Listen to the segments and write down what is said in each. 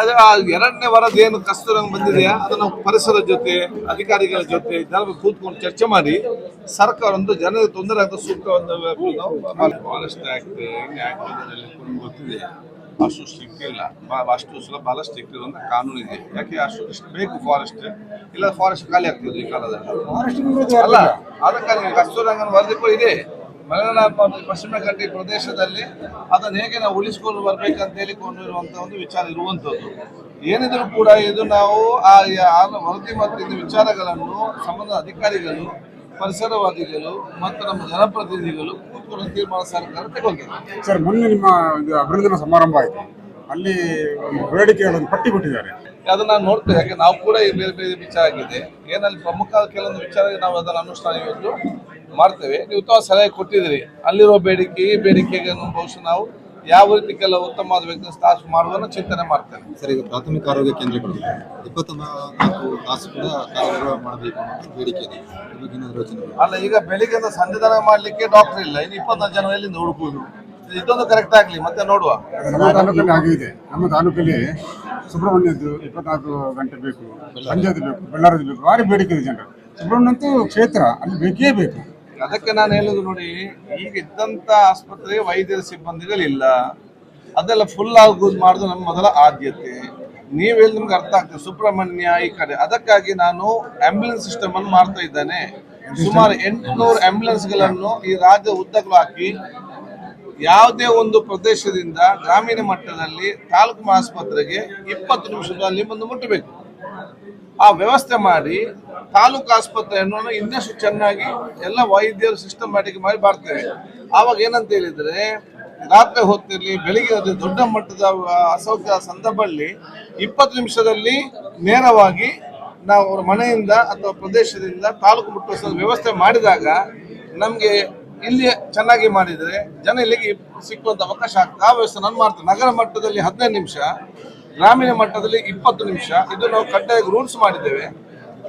ಅದು ಎರಡನೇ ವರದಿ ಏನು ಕಸ್ತೂರಂಗ್ ಬಂದಿದೆಯಾ ಅದನ್ನು ಪರಿಸರದ ಜೊತೆ ಅಧಿಕಾರಿಗಳ ಜೊತೆ ಜನ ಕೂತ್ಕೊಂಡು ಚರ್ಚೆ ಮಾಡಿ ಸರ್ಕಾರ ಒಂದು ಜನರಿಗೆ ತೊಂದರೆ ಆಗದ ಸೂಕ್ತ ಒಂದು ಫಾರೆಸ್ಟ್ ಆಕ್ಟ್ ಗೊತ್ತಿದೆ. ಅಷ್ಟು ಸ್ಟ್ರಿಕ್ಟ್ ಇಲ್ಲ, ಅಷ್ಟು ಸುಲಭ ಬಹಳ ಸ್ಟ್ರಿಕ್ಟ್ ಇರುವಂತ ಕಾನೂನು ಇದೆ. ಯಾಕೆ ಅಷ್ಟು ಬೇಕು ಫಾರೆಸ್ಟ್, ಇಲ್ಲ ಫಾರೆಸ್ಟ್ ಖಾಲಿ ಆಗ್ತದೆ ಈ ಕಾಲದಲ್ಲಿ ಅಲ್ಲ. ಅದಕ್ಕಾಗಿ ಕಸ್ತೂರಂಗನ ವರದಿ ಕೂಡ ಇದೆ. ಮಲೆನಾಡು ಪಶ್ಚಿಮ ಘಟ್ಟ ಪ್ರದೇಶದಲ್ಲಿ ಅದನ್ನು ಹೇಗೆ ನಾವು ಉಳಿಸಿಕೊಂಡು ಬರ್ಬೇಕಂತ ಹೇಳಿಕೊಂಡಿರುವಂತ ಒಂದು ವಿಚಾರ ಇರುವಂತದ್ದು. ಏನಿದ್ರು ಕೂಡ ಇದು ನಾವು ಆ ವರದಿ ಮತ್ತು ಇದು ವಿಚಾರಗಳನ್ನು ಸಂಬಂಧದ ಅಧಿಕಾರಿಗಳು, ಪರಿಸರವಾದಿಗಳು ಮತ್ತು ನಮ್ಮ ಜನಪ್ರತಿನಿಧಿಗಳು ಕೂತ್ಕೊಂಡು ತೀರ್ಮಾನ ಸರ್ಕಾರ ತಗೊಳ್ತಾರೆ. ಸರ್, ಮೊನ್ನೆ ನಿಮ್ಮ ಅಭಿನಂದನಾ ಸಮಾರಂಭ ಆಯಿತು, ಅಲ್ಲಿ ಬೇಡಿಕೆಗಳನ್ನು ಪಟ್ಟಿ ಕೊಟ್ಟಿದ್ದಾರೆ. ಅದನ್ನ ನಾವು ನೋಡ್ತೇವೆ. ಯಾಕೆ ನಾವು ಕೂಡ ಬೇರೆ ಬೇರೆ ವಿಚಾರ ಆಗಿದೆ. ಏನಲ್ಲಿ ಪ್ರಮುಖ ಕೆಲವೊಂದು ವಿಚಾರ ನಾವು ಅದನ್ನು ಅನುಷ್ಠಾನ ಇವತ್ತು ಮಾಡ್ತೇವೆ. ನೀವು ಉತ್ತಮ ಸಲಹೆ ಕೊಟ್ಟಿದ್ದೀರಿ. ಅಲ್ಲಿರುವ ಬೇಡಿಕೆ ಈ ಬೇಡಿಕೆಗೆ ಬಹುಶಃ ನಾವು ಯಾವ ರೀತಿ ಕೆಲವು ಉತ್ತಮವಾದ ವ್ಯಕ್ತಿ ಸ್ಥಾಪ ಮಾಡುವುದನ್ನು ಚಿಂತನೆ ಮಾಡ್ತೇವೆ. ಸರ್, ಈಗ ಪ್ರಾಥಮಿಕ ಆರೋಗ್ಯ ಕೇಂದ್ರಗಳು 24 ತಾಸು ಕೂಡ ಕಾರ್ಯನಿರ್ವಹಣೆ ಮಾಡಬೇಕು ಅನ್ನೋ ಬೇಡಿಕೆ ಇದೆ. ಅಲ್ಲ, ಈಗ ಬೆಳಿಗ್ಗೆ ಸಂಜೆ ತನಕ ಮಾಡ್ಲಿಕ್ಕೆ ಡಾಕ್ಟರ್ ಇಲ್ಲ, ಇನ್ನು 24 ಜನ ಎಲ್ಲಿಂದ ಹುಡುಕುವುದು? ಇದೊಂದು ಕರೆಕ್ಟ್ ಆಗ್ಲಿ, ಮತ್ತೆ ನೋಡುವ. ನಮ್ಮ ತಾಲೂಕಲ್ಲಿ ಆಗಿದೆ. ನಮ್ಮ ತಾಲೂಕಲ್ಲಿ ಸುಬ್ರಹ್ಮಣ್ಯದ್ದು 24 ಗಂಟೆ ಬೇಕು, ಸಂಜೆದು ಬೇಕು, ಬೆಳ್ಳಾರದು ಬೇಕು, ಭಾರಿ ಬೇಡಿಕೆ ಇದೆ ಜನರು. ಸುಬ್ರಹ್ಮಣ್ಯ ಅಂತೂ ಕ್ಷೇತ್ರ, ಅಲ್ಲಿ ಬೇಕೇ ಬೇಕು. ಅದಕ್ಕೆ ನಾನು ಹೇಳುದು ನೋಡಿ, ಈಗ ಇದ್ದಂತ ಆಸ್ಪತ್ರೆಗೆ ವೈದ್ಯರ ಸಿಬ್ಬಂದಿಗಳಿಲ್ಲ, ಅದೆಲ್ಲ ಫುಲ್ ಆಗೋದು ಮಾಡುದು ನಮ್ಮ ಮೊದಲ ಆದ್ಯತೆ. ನೀವೆಲ್ಲ ನಿಮ್ಗೆ ಅರ್ಥ ಆಗ್ತದೆ. ಸುಬ್ರಹ್ಮಣ್ಯ ಈ ಕಡೆ, ಅದಕ್ಕಾಗಿ ನಾನು ಆಂಬ್ಯುಲೆನ್ಸ್ ಸಿಸ್ಟಮ್ ಅನ್ನು ಮಾಡ್ತಾ ಇದ್ದೇನೆ. ಸುಮಾರು 800 ಆಂಬ್ಯುಲೆನ್ಸ್ಗಳನ್ನು ಈ ರಾಜ್ಯ ಉದ್ದಕ್ಕೂ ಹಾಕಿ ಯಾವುದೇ ಒಂದು ಪ್ರದೇಶದಿಂದ ಗ್ರಾಮೀಣ ಮಟ್ಟದಲ್ಲಿ ತಾಲೂಕು ಆಸ್ಪತ್ರೆಗೆ 20 ನಿಮಿಷದಲ್ಲಿ ಬಂದು ಮುಟ್ಟಬೇಕು. ಆ ವ್ಯವಸ್ಥೆ ಮಾಡಿ ತಾಲೂಕು ಆಸ್ಪತ್ರೆಯನ್ನು ಇನ್ನಷ್ಟು ಚೆನ್ನಾಗಿ ಎಲ್ಲ ವೈದ್ಯರು ಸಿಸ್ಟಮ್ಯಾಟಿಕ್ ಮಾಡಿ ಬರ್ತೇವೆ. ಆವಾಗ ಏನಂತ ಹೇಳಿದ್ರೆ, ರಾತ್ರಿ ಹೊತ್ತಿರಲಿ ಬೆಳಿಗ್ಗೆ ದೊಡ್ಡ ಮಟ್ಟದ ಅಸೌಖ್ಯ ಸಂದರ್ಭದಲ್ಲಿ 20 ನಿಮಿಷದಲ್ಲಿ ನೇರವಾಗಿ ನಾವು ಅವರ ಮನೆಯಿಂದ ಅಥವಾ ಪ್ರದೇಶದಿಂದ ತಾಲೂಕು ಮುಟ್ಟುವ ವ್ಯವಸ್ಥೆ ಮಾಡಿದಾಗ ನಮಗೆ ಇಲ್ಲಿ ಚೆನ್ನಾಗಿ ಮಾಡಿದರೆ ಜನ ಇಲ್ಲಿಗೆ ಸಿಕ್ಕುವಂತ ಅವಕಾಶ ಆಗ್ತದೆ. ಆ ವ್ಯವಸ್ಥೆ ನಾನು ಮಾಡ್ತೇನೆ. ನಗರ ಮಟ್ಟದಲ್ಲಿ 15 ನಿಮಿಷ, ಗ್ರಾಮೀಣ ಮಟ್ಟದಲ್ಲಿ 20 ನಿಮಿಷ, ಇದು ನಾವು ಕಡ್ಡಾಯ ರೂಲ್ಸ್ ಮಾಡಿದ್ದೇವೆ.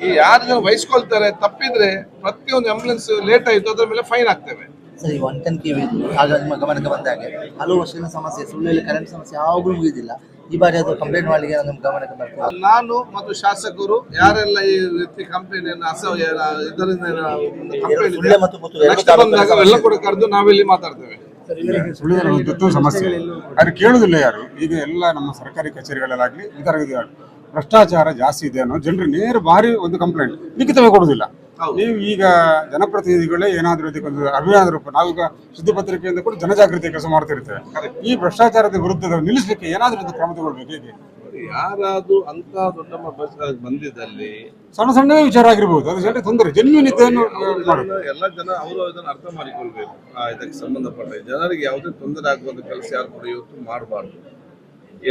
ಈ ಯಾರು ಜನ ವಹಿಸ್ಕೊಳ್ತಾರೆ ತಪ್ಪಿದ್ರೆ ಪ್ರತಿಯೊಂದು ಆಂಬ್ಯುಲೆನ್ಸ್ ಲೇಟ್ ಆಯಿತು ಅದ್ರ ಮೇಲೆ ಫೈನ್ ಹಾಕ್ತೇವೆ. ಸರಿ, 110 kV ಆಗ ನಿಮ್ಮ ಗಮನಕ್ಕೆ ಬಂದಾಗೆ ಹಲವು ವರ್ಷಗಳ ಸಮಸ್ಯೆ, ಸುಳ್ಳು ಕರೆಂಟ್ ಸಮಸ್ಯೆ ಯಾವಾಗಲೂ ಮುಗಿದಿಲ್ಲ. ಈ ಬಾರಿ ಅದು ಕಂಪ್ಲೇಂಟ್ ಮಾಡಲಿಕ್ಕೆ ನಮ್ಮ ಗಮನಕ್ಕೆ ಬರ್ತದೆ. ನಾನು ಮತ್ತು ಶಾಸಕರು ಯಾರೆಲ್ಲ ಈ ರೀತಿ ಕಂಪ್ಲೇಂಟ್ ಇದರಿಂದ ಎಲ್ಲ ಕೂಡ ಕರೆದು ನಾವಿಲ್ಲಿ ಮಾತಾಡ್ತೇವೆ. ಸುಳ್ಳು ಸಮಸ್ಯೆ ಅದು ಕೇಳುದಿಲ್ಲ ಯಾರು. ಈಗ ಎಲ್ಲ ನಮ್ಮ ಸರ್ಕಾರಿ ಕಚೇರಿಗಳಲ್ಲಾಗ್ಲಿ ಇದರ ಭ್ರಷ್ಟಾಚಾರ ಜಾಸ್ತಿ ಇದೆ ಅನ್ನೋ ಜನರು ನೇರ ಭಾರಿ ಒಂದು ಕಂಪ್ಲೇಂಟ್ ಲಿಖಿತವೇ ಕೊಡುದಿಲ್ಲ. ನೀವು ಈಗ ಜನಪ್ರತಿನಿಧಿಗಳೇ ಏನಾದರೂ ಇದಕ್ಕೊಂದು ಅಭಿಯಾನ ರೂಪ, ನಾವೀಗ ಸುದ್ದಿ ಪತ್ರಿಕೆಯಿಂದ ಕೂಡ ಜನಜಾಗೃತಿ ಕೆಲಸ ಮಾಡ್ತಿರ್ತೇವೆ. ಈ ಭ್ರಷ್ಟಾಚಾರದ ವಿರುದ್ಧ ನಿಲ್ಲಿಸಲಿಕ್ಕೆ ಏನಾದರೂ ಒಂದು ಕ್ರಮ ತಗೊಳ್ಬೇಕು. ಹೇಗೆ ಯಾರಾದ್ರೂ ಅಂತ ದೊಡ್ಡ ಬಂದಿದ್ದಲ್ಲಿ ಸಣ್ಣ ಸಣ್ಣ ವಿಚಾರ ಆಗಿರ್ಬೋದು, ಅದು ಜನರಿಗೆ ತೊಂದರೆ ಜೆನ್ಯೂನ್ ಇದ್ದನ್ನು ಎಲ್ಲ ಜನ ಅವರು ಇದನ್ನು ಅರ್ಥ ಮಾಡಿಕೊಳ್ಬೇಕು. ಇದಕ್ಕೆ ಸಂಬಂಧಪಟ್ಟ ಜನರಿಗೆ ಯಾವುದೇ ತೊಂದರೆ ಆಗುವಂತ ಕೆಲಸ ಯಾರು ಕೂಡ ಇವತ್ತು ಮಾಡಬಾರ್ದು,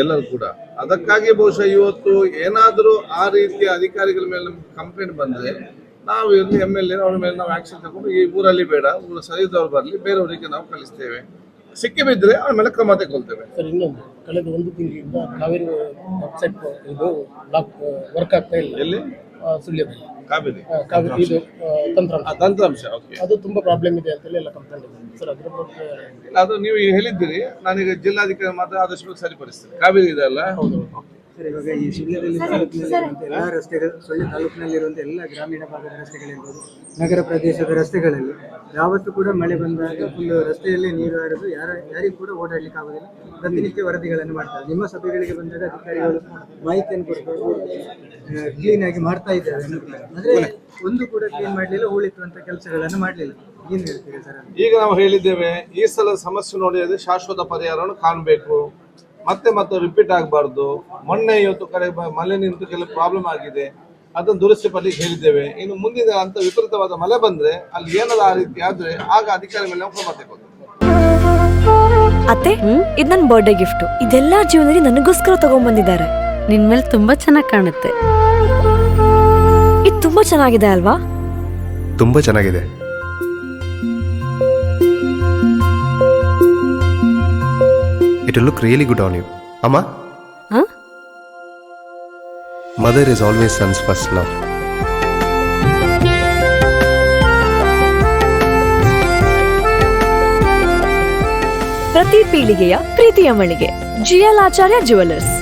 ಎಲ್ಲರೂ ಕೂಡ. ಅದಕ್ಕಾಗಿ ಬಹುಶಃ ಇವತ್ತು ಏನಾದರೂ ಆ ರೀತಿಯ ಅಧಿಕಾರಿಗಳ ಮೇಲೆ ನಮ್ಗೆ ಕಂಪ್ಲೇಂಟ್ ಬಂದ್ರೆ ನಾವು ಇಲ್ಲಿ MLA ಅವ್ರ ಮೇಲೆ ನಾವು ಆಕ್ಷನ್ ತಗೊಂಡು ಈ ಊರಲ್ಲಿ ಬೇಡ, ಊರು ಸರಿದವ್ರು ಬರಲಿ, ಬೇರೆಯವರಿಗೆ ನಾವು ಕಳಿಸ್ತೇವೆ. ಸಿಕ್ಕಿ ಬಿದ್ದರೆ ಅವ್ರ ಮೇಲೆ ಕ್ರಮ ತಗೊಳ್ತೇವೆ. ಸರ್, ಇನ್ನೊಂದು ಕಳೆದ 1 ತಿಂಗಳಿಂದ ಕಾವೇರಿ ವೆಬ್ಸೈಟ್ ಇದು ವರ್ಕ್ ಆಗ್ತಾ ಇಲ್ಲ. ಎಲ್ಲಿ? ಸುಳ್ಯದಲ್ಲಿ ಕಾವೇರಿ ಇದು ತಂತ್ರಾಂಶ ಅದು ತುಂಬಾ ಪ್ರಾಬ್ಲಮ್ ಇದೆ ಅಂತ ಎಲ್ಲ ಕಂಪ್ಲೇಂಟ್ ಇದೆ ಸರ್. ಅದ್ರ ಬಗ್ಗೆ ಅದು ನೀವು ಹೇಳಿದ್ದೀರಿ, ನಾನೀಗ ಜಿಲ್ಲಾಧಿಕಾರಿ ಮಾತ್ರ ಆದಷ್ಟು ಸರಿಪಡಿಸ್ತೇನೆ. ಕಾವೇರಿ ಇದೆ ಅಲ್ಲ? ಹೌದು ಸರ್, ಇವಾಗ ಈ ಸುಳ್ಯದಲ್ಲಿ ತಾಲೂಕಿನಲ್ಲಿರುವಂಥ ಎಲ್ಲ ರಸ್ತೆಗಳು, ಸುಳ್ಯ ತಾಲೂಕಿನಲ್ಲಿರುವಂಥ ಎಲ್ಲ ಗ್ರಾಮೀಣ ಭಾಗದ ರಸ್ತೆಗಳಿರ್ಬೋದು, ನಗರ ಪ್ರದೇಶದ ರಸ್ತೆಗಳಲ್ಲಿ ಯಾವತ್ತೂ ಕೂಡ ಮಳೆ ಬಂದಾಗ ಫುಲ್ ರಸ್ತೆಯಲ್ಲಿ ನೀರು ಹರಿದು ಯಾರಿಗೂ ಕೂಡ ಓಡಾಡ್ಲಿಕ್ಕೆ ಆಗೋದಿಲ್ಲ. ಪ್ರತಿನಿತ್ಯ ವರದಿಗಳನ್ನು ಮಾಡ್ತಾರೆ. ನಿಮ್ಮ ಸಭೆಗಳಿಗೆ ಬಂದಾಗ ಅಧಿಕಾರಿಗಳು ಮಾಹಿತಿಯನ್ನು ಕೊಟ್ಟು ಕ್ಲೀನ್ ಆಗಿ ಮಾಡ್ತಾ ಇದ್ದಾರೆ. ಅಂದ್ರೆ ಒಂದು ಕೂಡ ಕ್ಲೀನ್ ಮಾಡಲಿಲ್ಲ, ಉಳಿಸುವಂತ ಕೆಲಸಗಳನ್ನು ಮಾಡಲಿಲ್ಲ. ಏನ್ ಹೇಳ್ತೀರಿ ಸರ್? ಈಗ ನಾವು ಹೇಳಿದ್ದೇವೆ, ಈ ಸಲ ಸಮಸ್ಯೆ ನೋಡಿ ಅದು ಶಾಶ್ವತ ಪರಿಹಾರವನ್ನು ಕಾಣಬೇಕು, ಮತ್ತೆ ರಿಪೀಟ್ ಆಗಬಾರ್ದು. ಮೊನ್ನೆ ಇವತ್ತು ಕಡೆ ಮಳೆ ನಿಂತು ಕೆಲವು ಪ್ರಾಬ್ಲಮ್ ಆಗಿದೆ, ಅದನ್ನು ದುರಸ್ತಿ ಪಡ್ಲಿಕ್ಕೆ ಹೇಳಿದ್ದೇವೆ. ಇನ್ನು ಮುಂದಿನ ಅಂತ ವಿಪರೀತವಾದ ಮಳೆ ಬಂದ್ರೆ ಅಲ್ಲಿ ಏನಾದ್ರು ಆ ರೀತಿ ಆದ್ರೆ ಆಗ ಅಧಿಕಾರಿ ಮೇಲೆ ನಾವು ಕ್ರಮ ತಗೊಳ್ತೇವೆ. ಅತ್ತೆ, ಇದು ನನ್ನ ಬರ್ಡೇ ಗಿಫ್ಟ್. ಇದೆಲ್ಲ ಜೀವನದಲ್ಲಿ ನನಗೋಸ್ಕರ ತಗೊಂಡ್ಬಂದಿದ್ದಾರೆ. ನಿನ್ ಮೇಲೆ ತುಂಬಾ ಚೆನ್ನಾಗಿ ಕಾಣುತ್ತೆ. ಇದು ತುಂಬಾ ಚೆನ್ನಾಗಿದೆ ಅಲ್ವಾ? ತುಂಬಾ ಚೆನ್ನಾಗಿದೆ. It will look really good on you. Amma? Huh? Mother is always son's first love. ಪ್ರತಿ ಪೀಳಿಗೆಯ ಪ್ರೀತಿಯ ಮಳಿಗೆ GL ಆಚಾರ್ಯ ಜ್ಯುವೆಲರ್ಸ್.